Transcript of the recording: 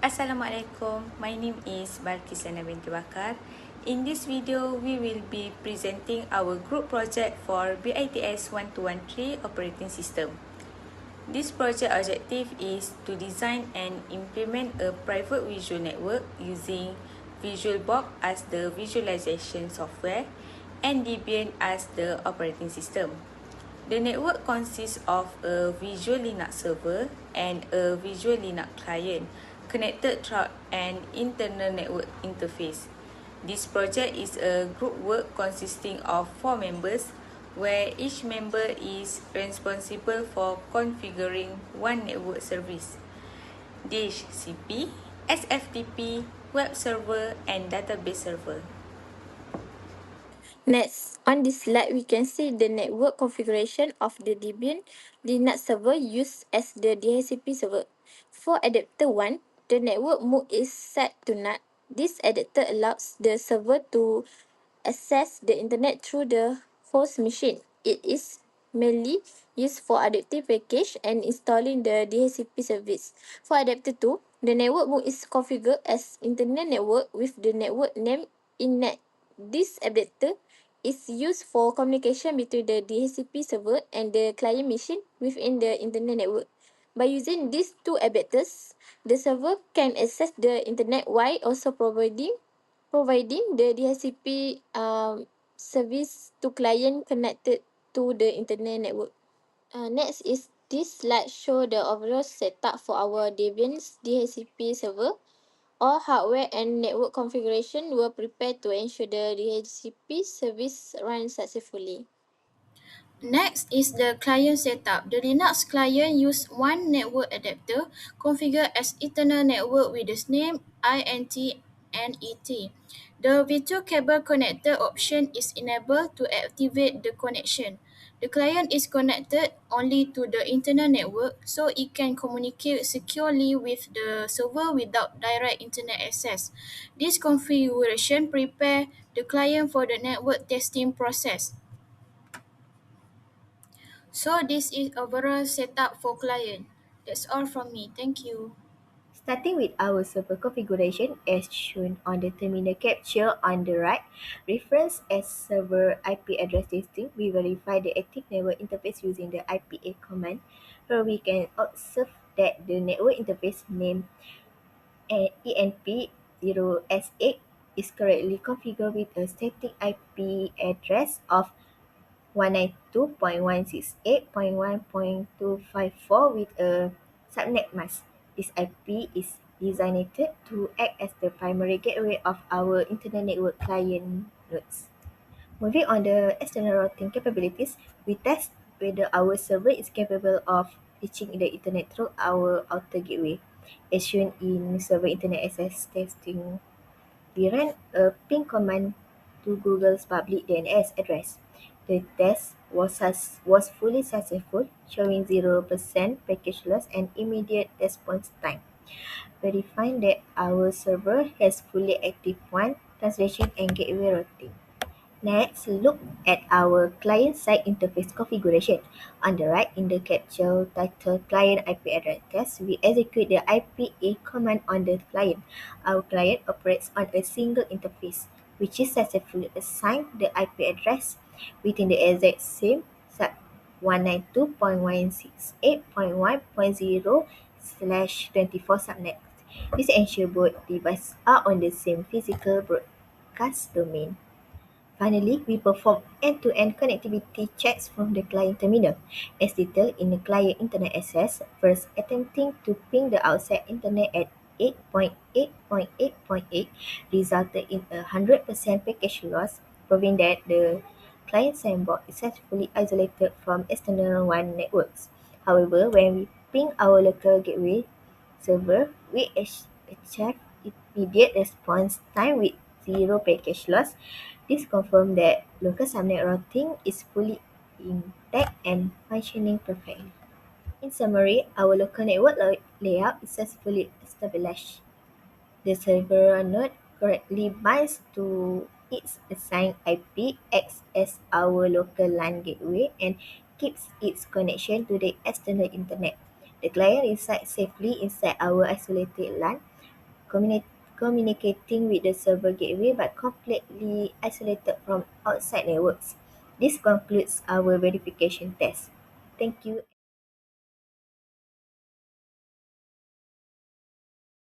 Assalamualaikum, my name is Balkisana binti Bakar. In this video, we will be presenting our group project for BITS 1213 operating system. This project objective is to design and implement a private visual network using VisualBox as the visualization software and Debian as the operating system. The network consists of a Visual Linux server and a Visual Linux client connected through an internal network interface. This project is a group work consisting of 4 members where each member is responsible for configuring one network service: DHCP, SFTP, web server, and database server. Next, on this slide, we can see the network configuration of the Debian Linux server used as the DHCP server. For adapter 1, the network mode is set to NAT. This adapter allows the server to access the internet through the host machine. It is mainly used for adaptive package and installing the DHCP service. For adapter 2, the network mode is configured as internet network with the network name innet. This adapter is used for communication between the DHCP server and the client machine within the internet network. By using these two adapters, the server can access the internet while also providing the DHCP service to client connected to the internet network. Next is this slide show the overall setup for our Debian's DHCP server. All hardware and network configuration were prepared to ensure the DHCP service runs successfully. Next is the client setup. The Linux client uses one network adapter configured as Ethernet network with the name INT. The virtual cable connector option is enabled to activate the connection. The client is connected only to the internal network so it can communicate securely with the server without direct internet access. This configuration prepares the client for the network testing process. So this is overall setup for client. That's all from me. Thank you. Starting with our server configuration as shown on the terminal capture on the right, reference as server IP address listing, we verify the active network interface using the IPA command, where we can observe that the network interface name ENP0S8 is correctly configured with a static IP address of 192.168.1.254 with a subnet mask. This IP is designated to act as the primary gateway of our internet network client nodes. Moving on the external routing capabilities, we test whether our server is capable of reaching the internet through our outer gateway. As shown in server internet access testing, we ran a ping command to Google's public DNS address. The test was fully successful, showing 0% package loss and immediate response time, verifying that our server has fully active WAN, translation and gateway routing. Next, look at our client-side interface configuration. On the right, in the capsule titled Client IP Address Test, we execute the IPA command on the client. Our client operates on a single interface, which is successfully assigned the IP address within the exact same sub 192.168.1.0/24 subnet. This ensures both devices are on the same physical broadcast domain. Finally, we perform end-to-end connectivity checks from the client terminal, as detailed in the client internet access, first attempting to ping the outside internet at 8.8.8.8 resulted in a 100% package loss, proving that the client sandbox is successfully isolated from external WAN networks. However, when we ping our local gateway server, we achieve immediate response time with zero package loss. This confirms that local subnet routing is fully intact and functioning perfectly. In summary, our local network layout is successfully established. The server node correctly binds to its assigned IP, acts as our local LAN gateway, and keeps its connection to the external internet. The client resides safely inside our isolated LAN, communicating with the server gateway but completely isolated from outside networks. This concludes our verification test. Thank you.